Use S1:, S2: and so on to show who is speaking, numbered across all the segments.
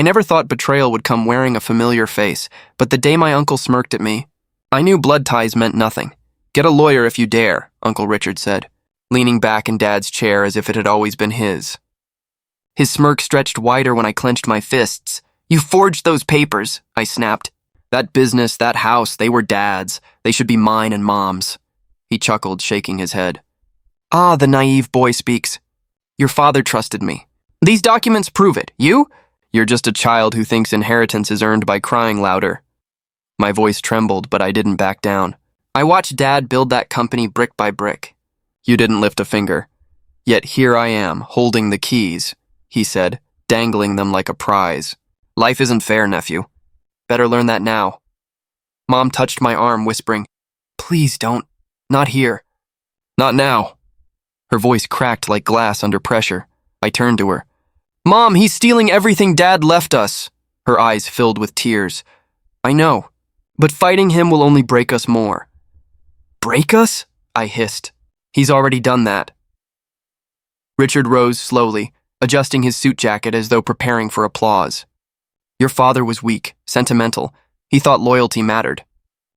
S1: never thought betrayal would come wearing a familiar face, but the day my uncle smirked at me, I knew blood ties meant nothing. "Get a lawyer if you dare," Uncle Richard said, leaning back in Dad's chair as if it had always been his. His smirk stretched wider when I clenched my fists. "You forged those papers," I snapped. "That business, that house, they were Dad's. They should be mine and Mom's." He chuckled, shaking his head. "Ah," the naive boy speaks. "Your father trusted me. These documents prove it. You? You're just a child who thinks inheritance is earned by crying louder." My voice trembled, but I didn't back down. "I watched Dad build that company brick by brick." "You didn't lift a finger. Yet here I am, holding the keys," he said, dangling them like a prize. "Life isn't fair, nephew. Better learn that now." Mom touched my arm, whispering, "Please don't. Not here." "Not now." Her voice cracked like glass under pressure. I turned to her. "Mom, he's stealing everything Dad left us." Her eyes filled with tears. "I know, but fighting him will only break us more." "Break us?" I hissed. "He's already done that." Richard rose slowly, adjusting his suit jacket as though preparing for applause. "Your father was weak, sentimental. He thought loyalty mattered.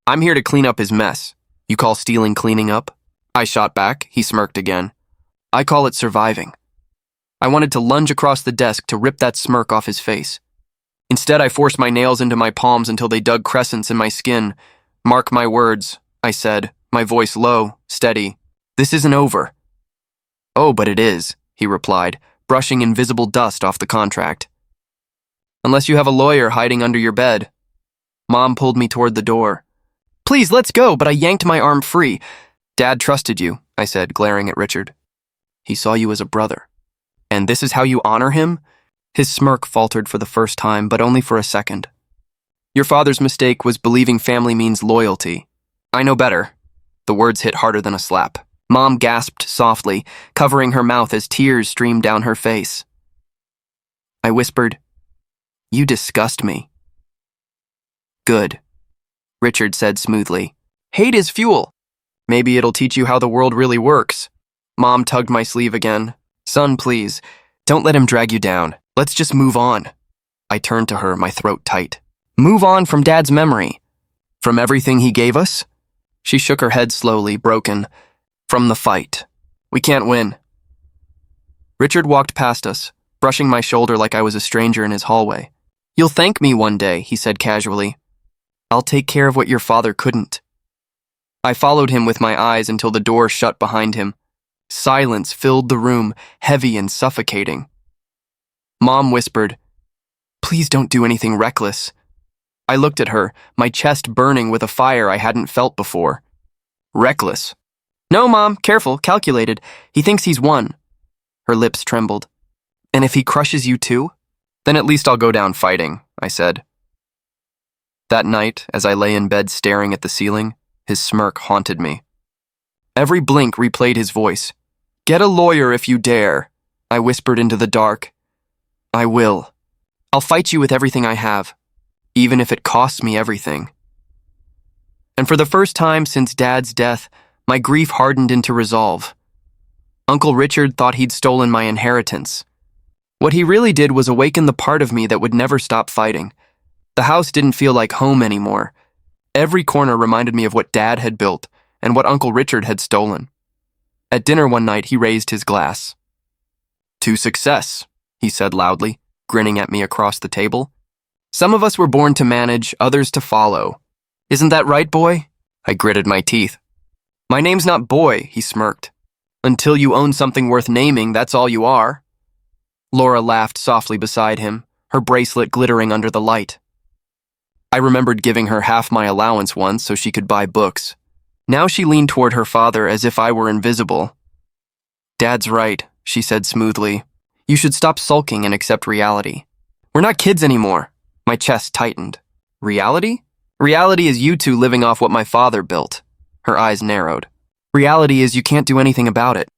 S1: I'm here to clean up his mess. You call stealing cleaning up?" I shot back. He smirked again. "I call it surviving." I wanted to lunge across the desk to rip that smirk off his face. Instead, I forced my nails into my palms until they dug crescents in my skin. "Mark my words," I said, my voice low, steady. "This isn't over." "Oh, but it is," he replied, brushing invisible dust off the contract. "Unless you have a lawyer hiding under your bed." Mom pulled me toward the door. "Please, let's go," but I yanked my arm free. "Dad trusted you," I said, glaring at Richard. "He saw you as a brother. And this is how you honor him?" His smirk faltered for the first time, but only for a second. "Your father's mistake was believing family means loyalty. I know better." The words hit harder than a slap. Mom gasped softly, covering her mouth as tears streamed down her face. I whispered, "You disgust me." "Good," Richard said smoothly. "Hate is fuel. Maybe it'll teach you how the world really works." Mom tugged my sleeve again. "Son, please, don't let him drag you down. Let's just move on." I turned to her, my throat tight. "Move on from Dad's memory." "From everything he gave us?" She shook her head slowly, broken. "From the fight. We can't win." Richard walked past us, brushing my shoulder like I was a stranger in his hallway. "You'll thank me one day," he said casually. "I'll take care of what your father couldn't." I followed him with my eyes until the door shut behind him. Silence filled the room, heavy and suffocating. Mom whispered, "Please don't do anything reckless." I looked at her, my chest burning with a fire I hadn't felt before. "Reckless?" "No, Mom, careful, calculated. He thinks he's won." Her lips trembled. "And if he crushes you too?" "Then at least I'll go down fighting," I said. That night, as I lay in bed staring at the ceiling, his smirk haunted me. Every blink replayed his voice. "Get a lawyer if you dare," I whispered into the dark. "I will. I'll fight you with everything I have, even if it costs me everything." And for the first time since Dad's death, my grief hardened into resolve. Uncle Richard thought he'd stolen my inheritance. What he really did was awaken the part of me that would never stop fighting. The house didn't feel like home anymore. Every corner reminded me of what Dad had built and what Uncle Richard had stolen. At dinner one night, he raised his glass. "To success," he said loudly, grinning at me across the table. "Some of us were born to manage, others to follow. Isn't that right, boy?" I gritted my teeth. "My name's not Boy," he smirked. "Until you own something worth naming, that's all you are." Laura laughed softly beside him, her bracelet glittering under the light. I remembered giving her half my allowance once so she could buy books. Now she leaned toward her father as if I were invisible. "Dad's right," she said smoothly. "You should stop sulking and accept reality." "We're not kids anymore." My chest tightened. "Reality?" "Reality is you two living off what my father built." Her eyes narrowed. "Reality is you can't do anything about it."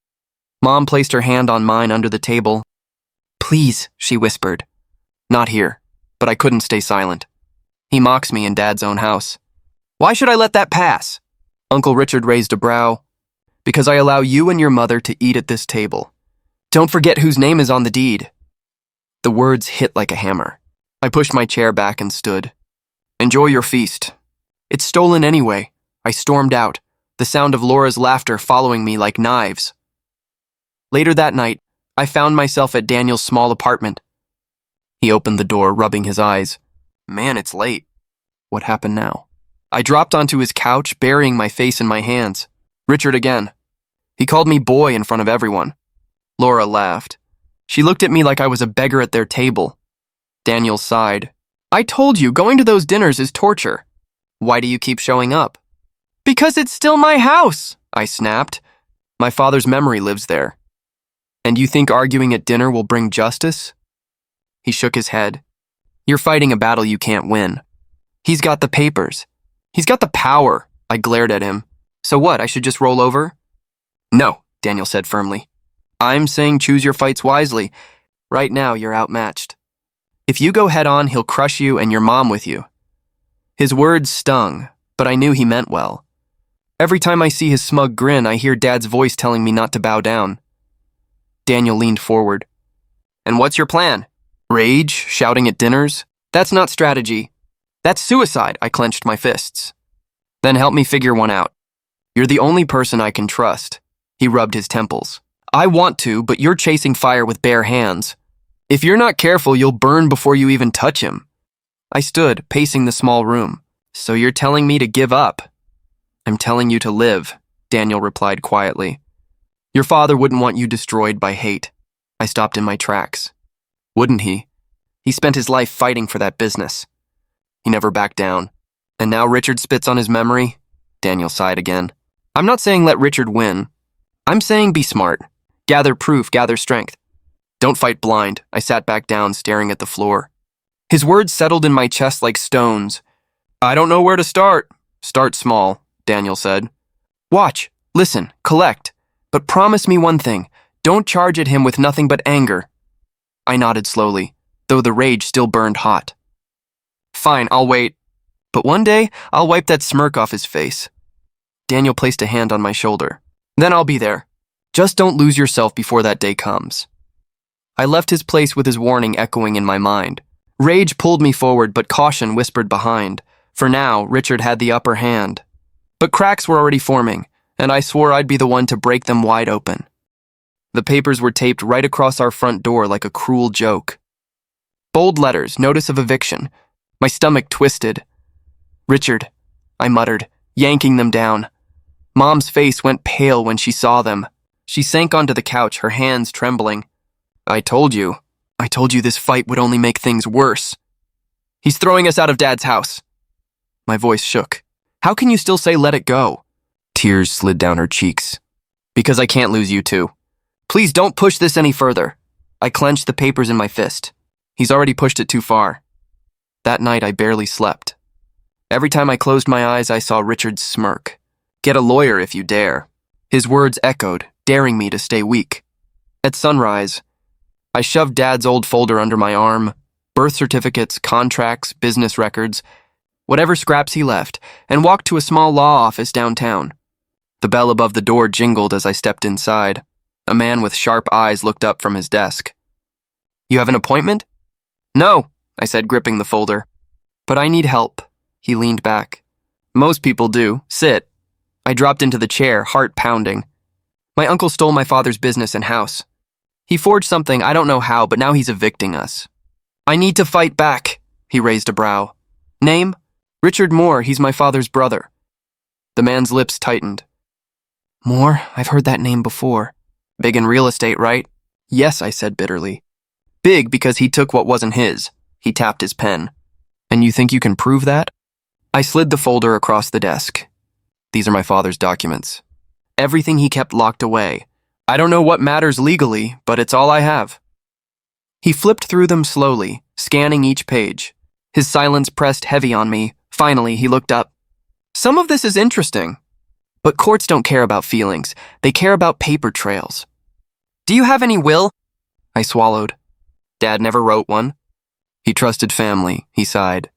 S1: Mom placed her hand on mine under the table. "Please," she whispered. "Not here." But I couldn't stay silent. He mocks me in Dad's own house. "Why should I let that pass?" Uncle Richard raised a brow. "Because I allow you and your mother to eat at this table. Don't forget whose name is on the deed." The words hit like a hammer. I pushed my chair back and stood. Enjoy your feast. It's stolen anyway. I stormed out, the sound of Laura's laughter following me like knives. Later that night, I found myself at Daniel's small apartment. He opened the door, rubbing his eyes. Man, it's late. What happened now? I dropped onto his couch, burying my face in my hands. Richard again. He called me boy in front of everyone. Laura laughed. She looked at me like I was a beggar at their table. Daniel sighed. I told you, going to those dinners is torture. Why do you keep showing up? Because it's still my house, I snapped. My father's memory lives there. And you think arguing at dinner will bring justice? He shook his head. You're fighting a battle you can't win. He's got the papers. He's got the power, I glared at him. So what, I should just roll over? No, Daniel said firmly. I'm saying choose your fights wisely. Right now, you're outmatched. If you go head on, he'll crush you and your mom with you. His words stung, but I knew he meant well. Every time I see his smug grin, I hear Dad's voice telling me not to bow down. Daniel leaned forward. And what's your plan? Rage, shouting at dinners? That's not strategy. That's suicide, I clenched my fists. Then help me figure one out. You're the only person I can trust. He rubbed his temples. I want to, but you're chasing fire with bare hands. If you're not careful, you'll burn before you even touch him. I stood, pacing the small room. So you're telling me to give up? I'm telling you to live, Daniel replied quietly. Your father wouldn't want you destroyed by hate. I stopped in my tracks. Wouldn't he? He spent his life fighting for that business. He never backed down. And now Richard spits on his memory? Daniel sighed again. I'm not saying let Richard win. I'm saying be smart. Gather proof, gather strength. Don't fight blind. I sat back down, staring at the floor. His words settled in my chest like stones. I don't know where to start. Start small, Daniel said. Watch, listen, collect. But promise me one thing. Don't charge at him with nothing but anger. I nodded slowly, though the rage still burned hot. Fine, I'll wait. But one day, I'll wipe that smirk off his face. Daniel placed a hand on my shoulder. Then I'll be there. Just don't lose yourself before that day comes. I left his place with his warning echoing in my mind. Rage pulled me forward, but caution whispered behind. For now, Richard had the upper hand. But cracks were already forming, and I swore I'd be the one to break them wide open. The papers were taped right across our front door like a cruel joke. Bold letters, notice of eviction. My stomach twisted. Richard, I muttered, yanking them down. Mom's face went pale when she saw them. She sank onto the couch, her hands trembling. I told you this fight would only make things worse. He's throwing us out of Dad's house. My voice shook. How can you still say let it go? Tears slid down her cheeks. Because I can't lose you too. Please don't push this any further. I clenched the papers in my fist. He's already pushed it too far. That night I barely slept. Every time I closed my eyes, I saw Richard's smirk. Get a lawyer if you dare. His words echoed, daring me to stay weak. At sunrise, I shoved Dad's old folder under my arm, birth certificates, contracts, business records, whatever scraps he left, and walked to a small law office downtown. The bell above the door jingled as I stepped inside. A man with sharp eyes looked up from his desk. You have an appointment? No, I said, gripping the folder. But I need help. He leaned back. Most people do. Sit. I dropped into the chair, heart pounding. My uncle stole my father's business and house. He forged something, I don't know how, but now he's evicting us. I need to fight back, he raised a brow. Name? Richard Moore, he's my father's brother. The man's lips tightened. Moore? I've heard that name before. Big in real estate, right? Yes, I said bitterly. Big because he took what wasn't his. He tapped his pen. And you think you can prove that? I slid the folder across the desk. These are my father's documents. Everything he kept locked away. I don't know what matters legally, but it's all I have. He flipped through them slowly, scanning each page. His silence pressed heavy on me. Finally, he looked up. Some of this is interesting. But courts don't care about feelings. They care about paper trails. Do you have any will? I swallowed. Dad never wrote one. He trusted family, he sighed.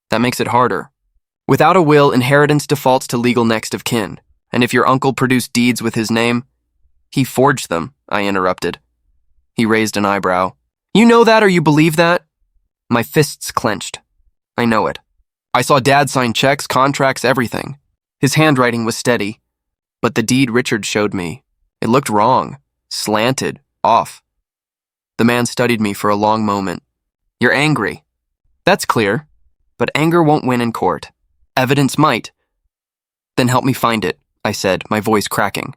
S1: That makes it harder. Without a will, inheritance defaults to legal next of kin. And if your uncle produced deeds with his name... He forged them, I interrupted. He raised an eyebrow. You know that or you believe that? My fists clenched. I know it. I saw Dad sign checks, contracts, everything. His handwriting was steady. But the deed Richard showed me, it looked wrong, slanted, off. The man studied me for a long moment. You're angry. That's clear. But anger won't win in court. Evidence might. Then help me find it, I said, my voice cracking.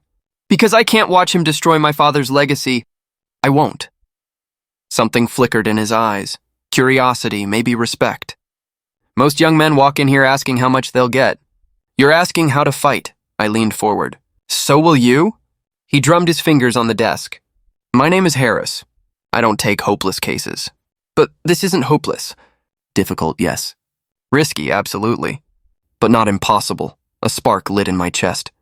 S1: Because I can't watch him destroy my father's legacy. I won't. Something flickered in his eyes. Curiosity, maybe respect. Most young men walk in here asking how much they'll get. You're asking how to fight. I leaned forward. So will you? He drummed his fingers on the desk. My name is Harris. I don't take hopeless cases. But this isn't hopeless. Difficult, yes. Risky, absolutely. But not impossible. A spark lit in my chest.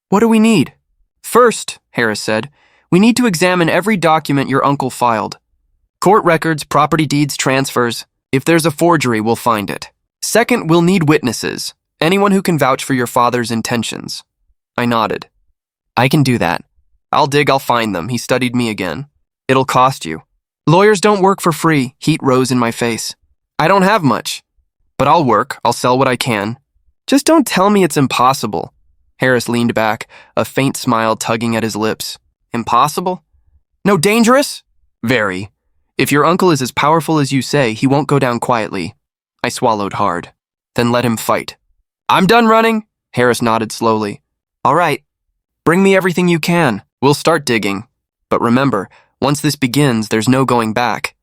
S1: What do we need? First, Harris said, we need to examine every document your uncle filed. Court records, property deeds, transfers. If there's a forgery, we'll find it. Second, we'll need witnesses. Anyone who can vouch for your father's intentions. I nodded. I can do that. I'll find them. He studied me again. It'll cost you. Lawyers don't work for free. Heat rose in my face. I don't have much. But I'll work. I'll sell what I can. Just don't tell me it's impossible. Harris leaned back, a faint smile tugging at his lips. Impossible? No, dangerous? Very. If your uncle is as powerful as you say, he won't go down quietly. I swallowed hard. Then let him fight. I'm done running. Harris nodded slowly. All right. Bring me everything you can. We'll start digging. But remember, once this begins, there's no going back.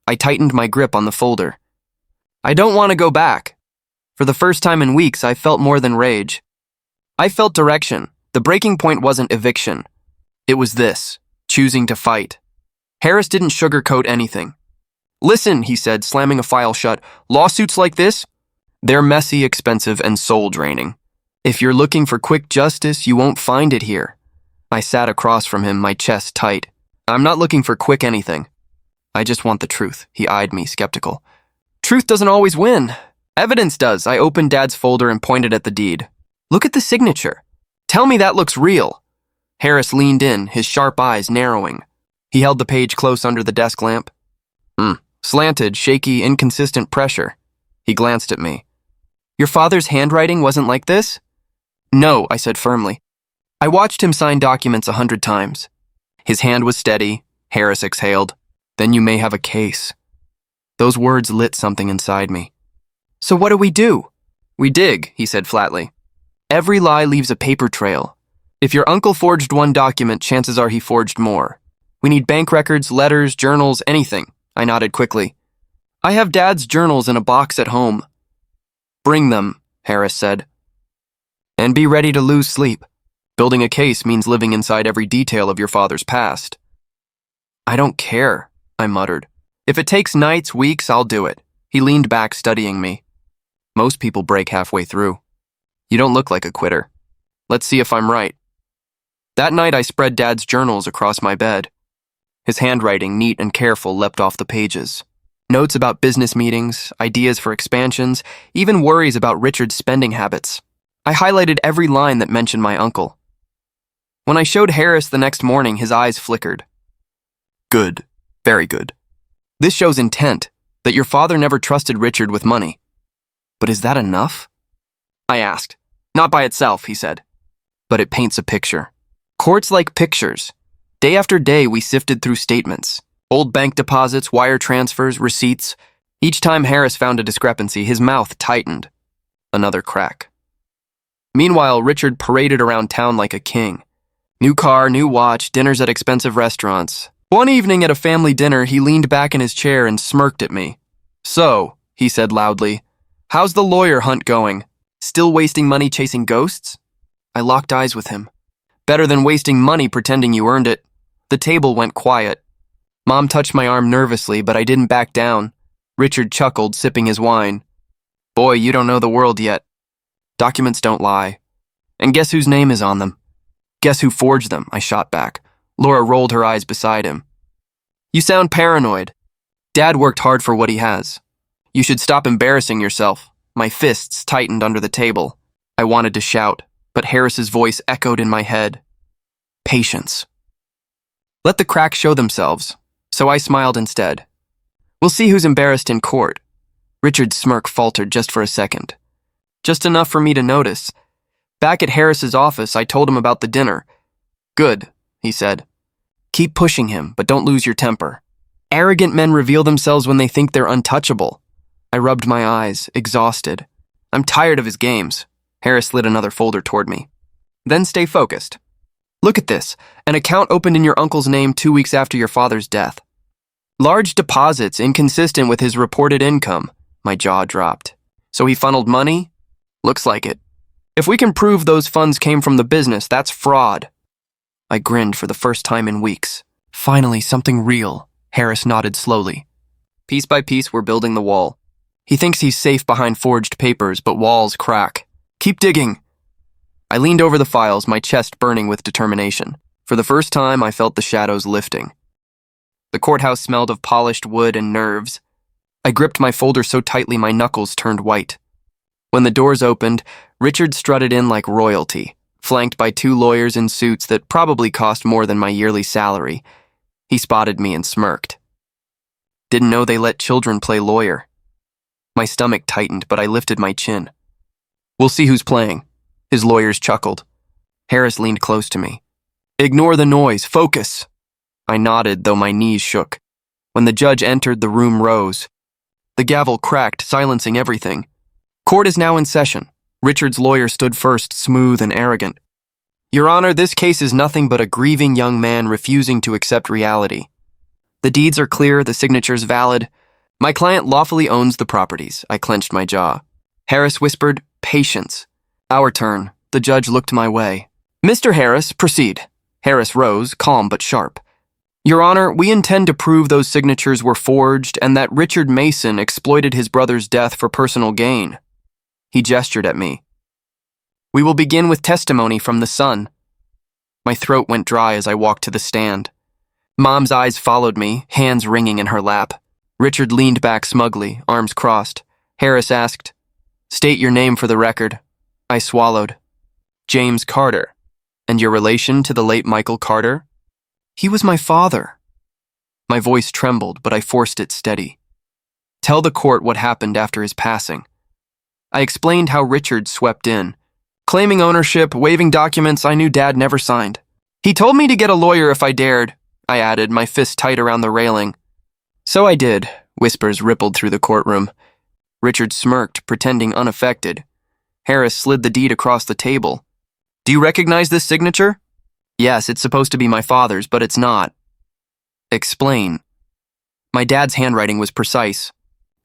S1: I tightened my grip on the folder. I don't want to go back. For the first time in weeks, I felt more than rage. I felt direction. The breaking point wasn't eviction. It was this, choosing to fight. Harris didn't sugarcoat anything. Listen, he said, slamming a file shut. Lawsuits like this? They're messy, expensive, and soul-draining. If you're looking for quick justice, you won't find it here. I sat across from him, my chest tight. I'm not looking for quick anything. I just want the truth. He eyed me, skeptical. Truth doesn't always win. Evidence does. I opened Dad's folder and pointed at the deed. Look at the signature. Tell me that looks real. Harris leaned in, his sharp eyes narrowing. He held the page close under the desk lamp. Slanted, shaky, inconsistent pressure. He glanced at me. Your father's handwriting wasn't like this? No, I said firmly. I watched him sign documents 100 times. His hand was steady. Harris exhaled. Then you may have a case. Those words lit something inside me. So what do? We dig, he said flatly. Every lie leaves a paper trail. If your uncle forged one document, chances are he forged more. We need bank records, letters, journals, anything. I nodded quickly. I have Dad's journals in a box at home. Bring them, Harris said. And be ready to lose sleep. Building a case means living inside every detail of your father's past. I don't care, I muttered. If it takes nights, weeks, I'll do it. He leaned back, studying me. Most people break halfway through. You don't look like a quitter. Let's see if I'm right. That night, I spread Dad's journals across my bed. His handwriting, neat and careful, leapt off the pages. Notes about business meetings, ideas for expansions, even worries about Richard's spending habits. I highlighted every line that mentioned my uncle. When I showed Harris the next morning, his eyes flickered. Good. Very good. This shows intent, that your father never trusted Richard with money. But is that enough? I asked. Not by itself, he said. But it paints a picture. Courts like pictures. Day after day, we sifted through statements. Old bank deposits, wire transfers, receipts. Each time Harris found a discrepancy, his mouth tightened. Another crack. Meanwhile, Richard paraded around town like a king. New car, new watch, dinners at expensive restaurants. One evening at a family dinner, he leaned back in his chair and smirked at me. So, he said loudly, how's the lawyer hunt going? Still wasting money chasing ghosts? I locked eyes with him. Better than wasting money pretending you earned it. The table went quiet. Mom touched my arm nervously, but I didn't back down. Richard chuckled, sipping his wine. Boy, you don't know the world yet. Documents don't lie. And guess whose name is on them? Guess who forged them? I shot back. Laura rolled her eyes beside him. You sound paranoid. Dad worked hard for what he has. You should stop embarrassing yourself. My fists tightened under the table. I wanted to shout, but Harris's voice echoed in my head. Patience. Let the cracks show themselves. So I smiled instead. We'll see who's embarrassed in court. Richard's smirk faltered just for a second. Just enough for me to notice. Back at Harris's office, I told him about the dinner. Good, he said. Keep pushing him, but don't lose your temper. Arrogant men reveal themselves when they think they're untouchable. I rubbed my eyes, exhausted. I'm tired of his games. Harris slid another folder toward me. Then stay focused. Look at this. An account opened in your uncle's name 2 weeks after your father's death. Large deposits inconsistent with his reported income. My jaw dropped. So he funneled money? Looks like it. If we can prove those funds came from the business, that's fraud. I grinned for the first time in weeks. Finally, something real. Harris nodded slowly. Piece by piece, we're building the wall. He thinks he's safe behind forged papers, but walls crack. Keep digging. I leaned over the files, my chest burning with determination. For the first time, I felt the shadows lifting. The courthouse smelled of polished wood and nerves. I gripped my folder so tightly my knuckles turned white. When the doors opened, Richard strutted in like royalty, flanked by 2 lawyers in suits that probably cost more than my yearly salary. He spotted me and smirked. Didn't know they let children play lawyer. My stomach tightened, but I lifted my chin. We'll see who's playing. His lawyers chuckled. Harris leaned close to me. Ignore the noise. Focus. I nodded, though my knees shook. When the judge entered, the room rose. The gavel cracked, silencing everything. Court is now in session. Richard's lawyer stood first, smooth and arrogant. Your Honor, this case is nothing but a grieving young man refusing to accept reality. The deeds are clear, the signature's valid. My client lawfully owns the properties. I clenched my jaw. Harris whispered, patience. Our turn. The judge looked my way. Mr. Harris, proceed. Harris rose, calm but sharp. Your Honor, we intend to prove those signatures were forged and that Richard Mason exploited his brother's death for personal gain. He gestured at me. We will begin with testimony from the son. My throat went dry as I walked to the stand. Mom's eyes followed me, hands wringing in her lap. Richard leaned back smugly, arms crossed. Harris asked, State your name for the record. I swallowed. James Carter. And your relation to the late Michael Carter? He was my father. My voice trembled, but I forced it steady. Tell the court what happened after his passing. I explained how Richard swept in, claiming ownership, waving documents I knew Dad never signed. He told me to get a lawyer if I dared, I added, my fist tight around the railing. So I did, whispers rippled through the courtroom. Richard smirked, pretending unaffected. Harris slid the deed across the table. Do you recognize this signature? Yes, it's supposed to be my father's, but it's not. Explain. My dad's handwriting was precise.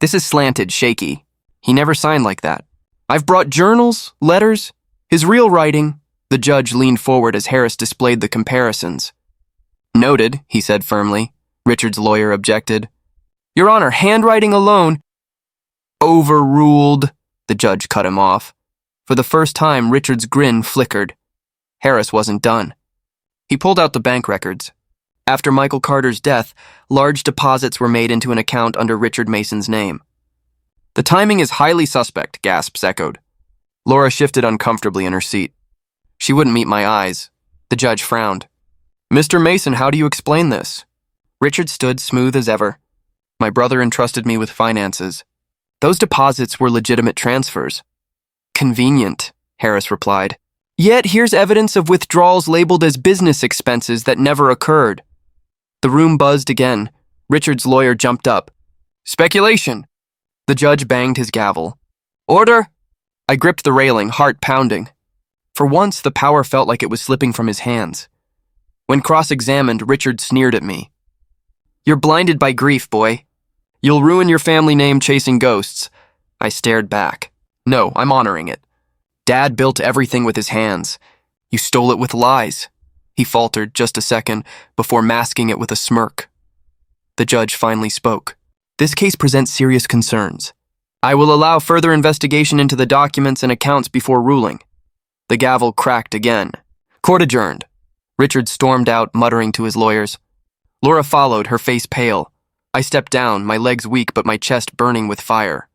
S1: This is slanted, shaky. He never signed like that. I've brought journals, letters, his real writing. The judge leaned forward as Harris displayed the comparisons. Noted, he said firmly. Richard's lawyer objected. Your Honor, handwriting alone. Overruled, the judge cut him off. For the first time, Richard's grin flickered. Harris wasn't done. He pulled out the bank records. After Michael Carter's death, large deposits were made into an account under Richard Mason's name. The timing is highly suspect, gasps echoed. Laura shifted uncomfortably in her seat. She wouldn't meet my eyes. The judge frowned. Mr. Mason, how do you explain this? Richard stood smooth as ever. My brother entrusted me with finances. Those deposits were legitimate transfers. Convenient, Harris replied. Yet here's evidence of withdrawals labeled as business expenses that never occurred. The room buzzed again. Richard's lawyer jumped up. Speculation. The judge banged his gavel. Order! I gripped the railing, heart pounding. For once, the power felt like it was slipping from his hands. When cross-examined, Richard sneered at me. You're blinded by grief, boy. You'll ruin your family name chasing ghosts. I stared back. No, I'm honoring it. Dad built everything with his hands. You stole it with lies. He faltered just a second before masking it with a smirk. The judge finally spoke. This case presents serious concerns. I will allow further investigation into the documents and accounts before ruling. The gavel cracked again. Court adjourned. Richard stormed out, muttering to his lawyers. Laura followed, her face pale. I stepped down, my legs weak but my chest burning with fire.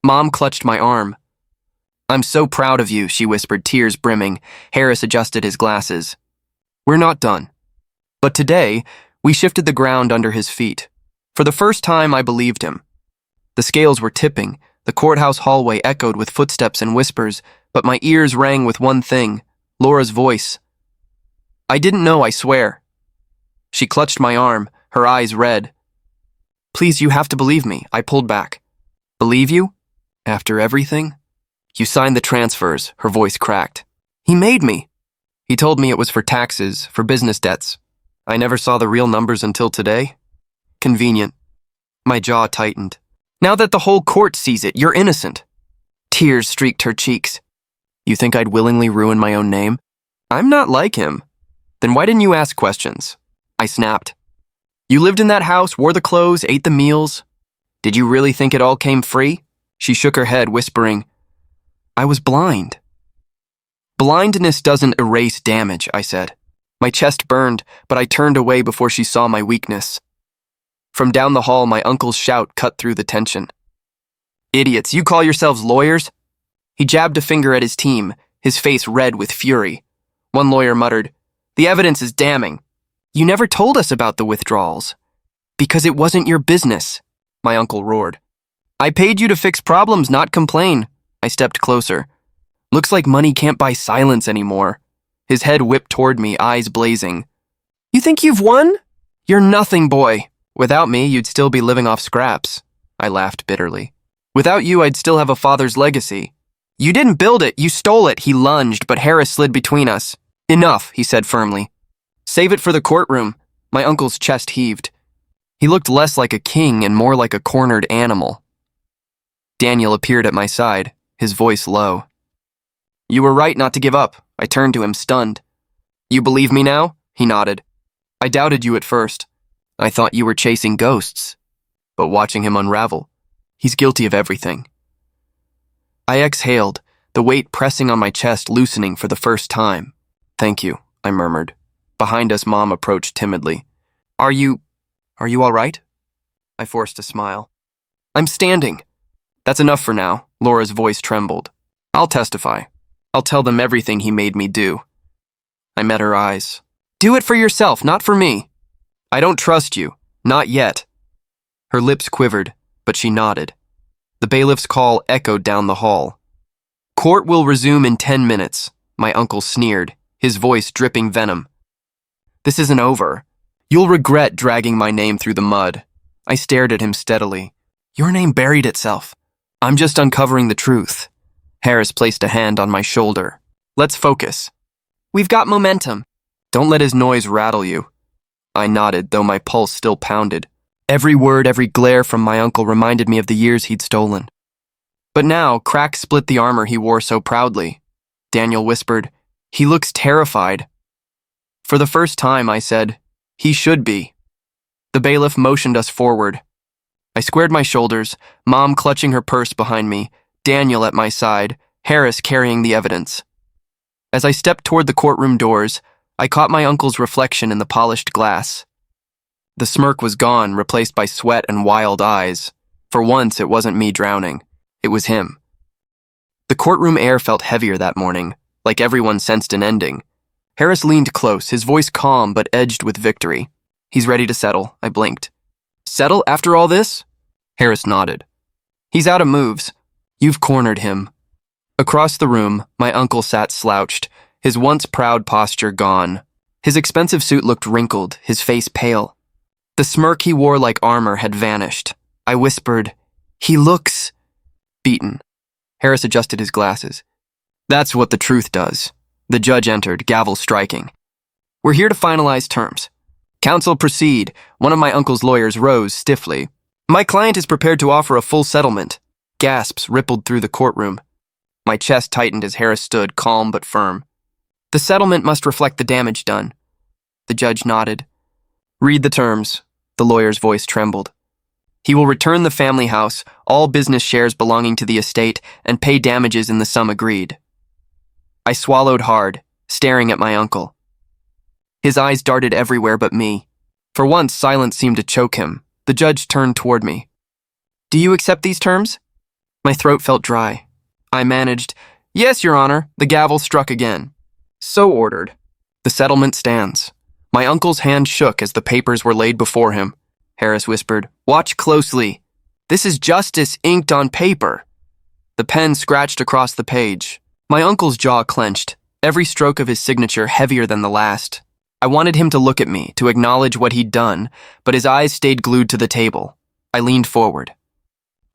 S1: Mom clutched my arm. I'm so proud of you, she whispered, tears brimming. Harris adjusted his glasses. We're not done. But today, we shifted the ground under his feet. For the first time, I believed him. The scales were tipping, the courthouse hallway echoed with footsteps and whispers, but my ears rang with one thing, Laura's voice. I didn't know, I swear. She clutched my arm, her eyes red. Please, you have to believe me, I pulled back. Believe you? After everything? You signed the transfers, her voice cracked. He made me. He told me it was for taxes, for business debts. I never saw the real numbers until today. Convenient. My jaw tightened. Now that the whole court sees it, you're innocent. Tears streaked her cheeks. You think I'd willingly ruin my own name? I'm not like him. Then why didn't you ask questions? I snapped. You lived in that house, wore the clothes, ate the meals. Did you really think it all came free? She shook her head, whispering, I was blind. Blindness doesn't erase damage, I said. My chest burned, but I turned away before she saw my weakness. From down the hall, my uncle's shout cut through the tension. Idiots, you call yourselves lawyers? He jabbed a finger at his team, his face red with fury. One lawyer muttered, The evidence is damning. You never told us about the withdrawals. Because it wasn't your business, my uncle roared. I paid you to fix problems, not complain. I stepped closer. Looks like money can't buy silence anymore. His head whipped toward me, eyes blazing. You think you've won? You're nothing, boy. Without me, you'd still be living off scraps. I laughed bitterly. Without you, I'd still have a father's legacy. You didn't build it, you stole it, he lunged, but Harris slid between us. Enough, he said firmly. Save it for the courtroom. My uncle's chest heaved. He looked less like a king and more like a cornered animal. Daniel appeared at my side, his voice low. You were right not to give up. I turned to him, stunned. You believe me now? He nodded. I doubted you at first. I thought you were chasing ghosts. But watching him unravel, he's guilty of everything. I exhaled, the weight pressing on my chest loosening for the first time. Thank you, I murmured. Behind us, Mom approached timidly. Are you all right? I forced a smile. I'm standing. That's enough for now, Laura's voice trembled. I'll testify. I'll tell them everything he made me do. I met her eyes. Do it for yourself, not for me. I don't trust you. Not yet. Her lips quivered, but she nodded. The bailiff's call echoed down the hall. Court will resume in 10 minutes, my uncle sneered, his voice dripping venom. This isn't over. You'll regret dragging my name through the mud. I stared at him steadily. Your name buried itself. I'm just uncovering the truth. Harris placed a hand on my shoulder. Let's focus. We've got momentum. Don't let his noise rattle you. I nodded, though my pulse still pounded. Every word, every glare from my uncle reminded me of the years he'd stolen. But now, cracks split the armor he wore so proudly. Daniel whispered, He looks terrified. For the first time, I said, He should be. The bailiff motioned us forward. I squared my shoulders, Mom clutching her purse behind me, Daniel at my side, Harris carrying the evidence. As I stepped toward the courtroom doors, I caught my uncle's reflection in the polished glass. The smirk was gone, replaced by sweat and wild eyes. For once, it wasn't me drowning. It was him. The courtroom air felt heavier that morning, like everyone sensed an ending. Harris leaned close, his voice calm but edged with victory. He's ready to settle, I blinked. Settle after all this? Harris nodded. He's out of moves. You've cornered him. Across the room, my uncle sat slouched, his once proud posture gone. His expensive suit looked wrinkled, his face pale. The smirk he wore like armor had vanished. I whispered, He looks beaten. Harris adjusted his glasses. That's what the truth does. The judge entered, gavel striking. We're here to finalize terms. Counsel, proceed. One of my uncle's lawyers rose stiffly. My client is prepared to offer a full settlement. Gasps rippled through the courtroom. My chest tightened as Harris stood, calm but firm. The settlement must reflect the damage done. The judge nodded. Read the terms. The lawyer's voice trembled. He will return the family house, all business shares belonging to the estate, and pay damages in the sum agreed. I swallowed hard, staring at my uncle. His eyes darted everywhere but me. For once, silence seemed to choke him. The judge turned toward me. Do you accept these terms? My throat felt dry. I managed, Yes, Your Honor. The gavel struck again. So ordered. The settlement stands. My uncle's hand shook as the papers were laid before him. Harris whispered, Watch closely. This is justice inked on paper. The pen scratched across the page. My uncle's jaw clenched, every stroke of his signature heavier than the last. I wanted him to look at me, to acknowledge what he'd done, but his eyes stayed glued to the table. I leaned forward.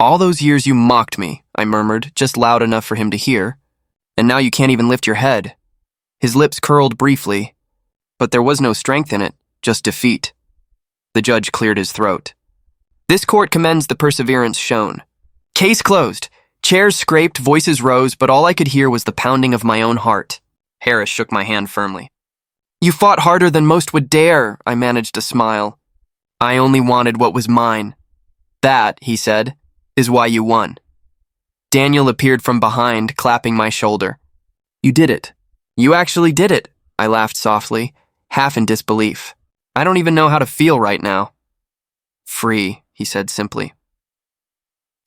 S1: All those years you mocked me, I murmured, just loud enough for him to hear. And now you can't even lift your head. His lips curled briefly, but there was no strength in it, just defeat. The judge cleared his throat. This court commends the perseverance shown. Case closed. Chairs scraped, voices rose, but all I could hear was the pounding of my own heart. Harris shook my hand firmly. You fought harder than most would dare, I managed to smile. I only wanted what was mine. That, he said, is why you won. Daniel appeared from behind, clapping my shoulder. You did it. You actually did it, I laughed softly, half in disbelief. I don't even know how to feel right now. Free, he said simply.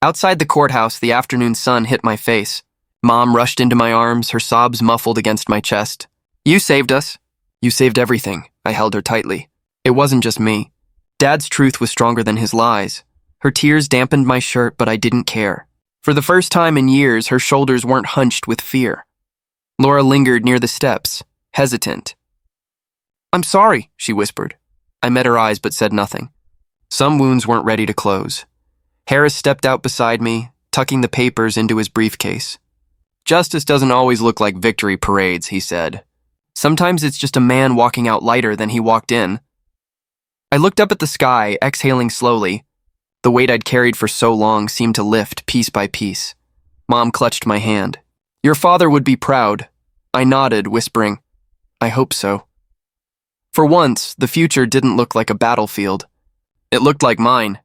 S1: Outside the courthouse, the afternoon sun hit my face. Mom rushed into my arms, her sobs muffled against my chest. You saved us. You saved everything. I held her tightly. It wasn't just me. Dad's truth was stronger than his lies. Her tears dampened my shirt, but I didn't care. For the first time in years, her shoulders weren't hunched with fear. Laura lingered near the steps, hesitant. I'm sorry, she whispered. I met her eyes but said nothing. Some wounds weren't ready to close. Harris stepped out beside me, tucking the papers into his briefcase. Justice doesn't always look like victory parades, he said. Sometimes it's just a man walking out lighter than he walked in. I looked up at the sky, exhaling slowly. The weight I'd carried for so long seemed to lift piece by piece. Mom clutched my hand. Your father would be proud. I nodded, whispering, I hope so. For once, the future didn't look like a battlefield. It looked like mine.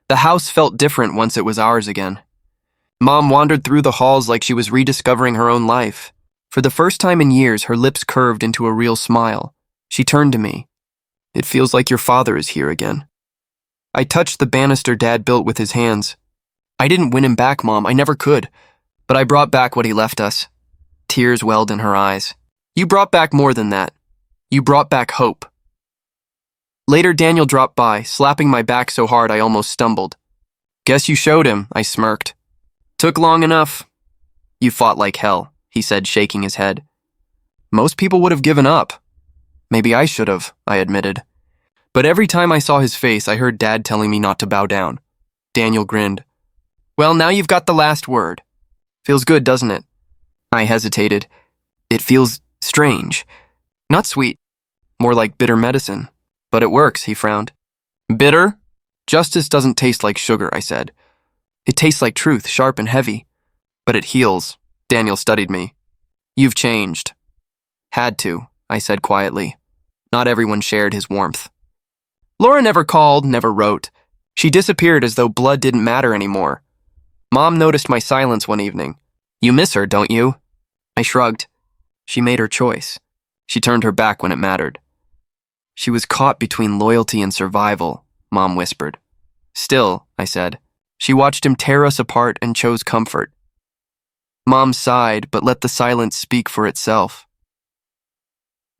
S1: The house felt different once it was ours again. Mom wandered through the halls like she was rediscovering her own life. For the first time in years, her lips curved into a real smile. She turned to me. It feels like your father is here again. I touched the banister Dad built with his hands. I didn't win him back, Mom. I never could. But I brought back what he left us. Tears welled in her eyes. You brought back more than that. You brought back hope. Later, Daniel dropped by, slapping my back so hard I almost stumbled. Guess you showed him, I smirked. Took long enough. You fought like hell, he said, shaking his head. Most people would have given up. Maybe I should have, I admitted. But every time I saw his face, I heard Dad telling me not to bow down. Daniel grinned. Well, now you've got the last word. Feels good, doesn't it? I hesitated. It feels strange. Not sweet. More like bitter medicine. But it works, he frowned. Bitter? Justice doesn't taste like sugar, I said. It tastes like truth, sharp and heavy. But it heals. Daniel studied me. You've changed. Had to, I said quietly. Not everyone shared his warmth. Laura never called, never wrote. She disappeared as though blood didn't matter anymore. Mom noticed my silence one evening. You miss her, don't you? I shrugged. She made her choice. She turned her back when it mattered. She was caught between loyalty and survival, Mom whispered. Still, I said, she watched him tear us apart and chose comfort. Mom sighed, but let the silence speak for itself.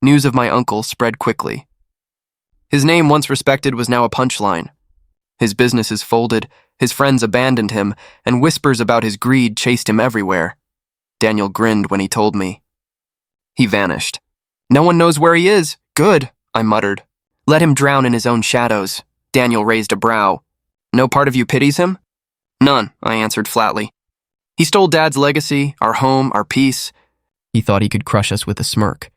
S1: News of my uncle spread quickly. His name, once respected, was now a punchline. His businesses folded, his friends abandoned him, and whispers about his greed chased him everywhere. Daniel grinned when he told me. He vanished. No one knows where he is. Good, I muttered. Let him drown in his own shadows. Daniel raised a brow. No part of you pities him? None, I answered flatly. He stole Dad's legacy, our home, our peace. He thought he could crush us with a smirk.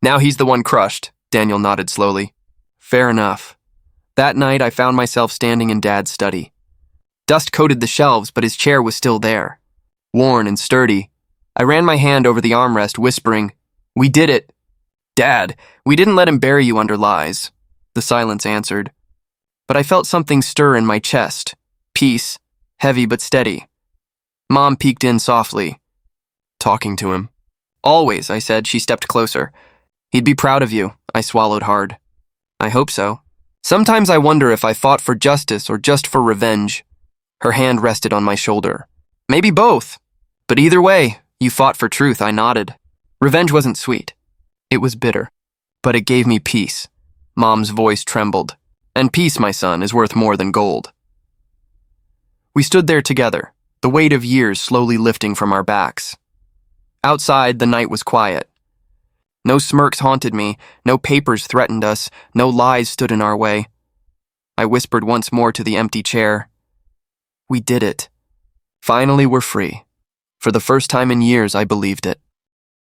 S1: Now he's the one crushed, Daniel nodded slowly. Fair enough. That night I found myself standing in Dad's study. Dust coated the shelves, but his chair was still there. Worn and sturdy. I ran my hand over the armrest, whispering, We did it. Dad, we didn't let him bury you under lies. The silence answered. But I felt something stir in my chest. Peace, heavy but steady. Mom peeked in softly. Talking to him. Always, I said. She stepped closer. He'd be proud of you. I swallowed hard. I hope so. Sometimes I wonder if I fought for justice or just for revenge. Her hand rested on my shoulder. Maybe both. But either way, you fought for truth, I nodded. Revenge wasn't sweet. It was bitter. But it gave me peace. Mom's voice trembled. And peace, my son, is worth more than gold. We stood there together, the weight of years slowly lifting from our backs. Outside, the night was quiet. No smirks haunted me, no papers threatened us, no lies stood in our way. I whispered once more to the empty chair. We did it. Finally, we're free. For the first time in years, I believed it.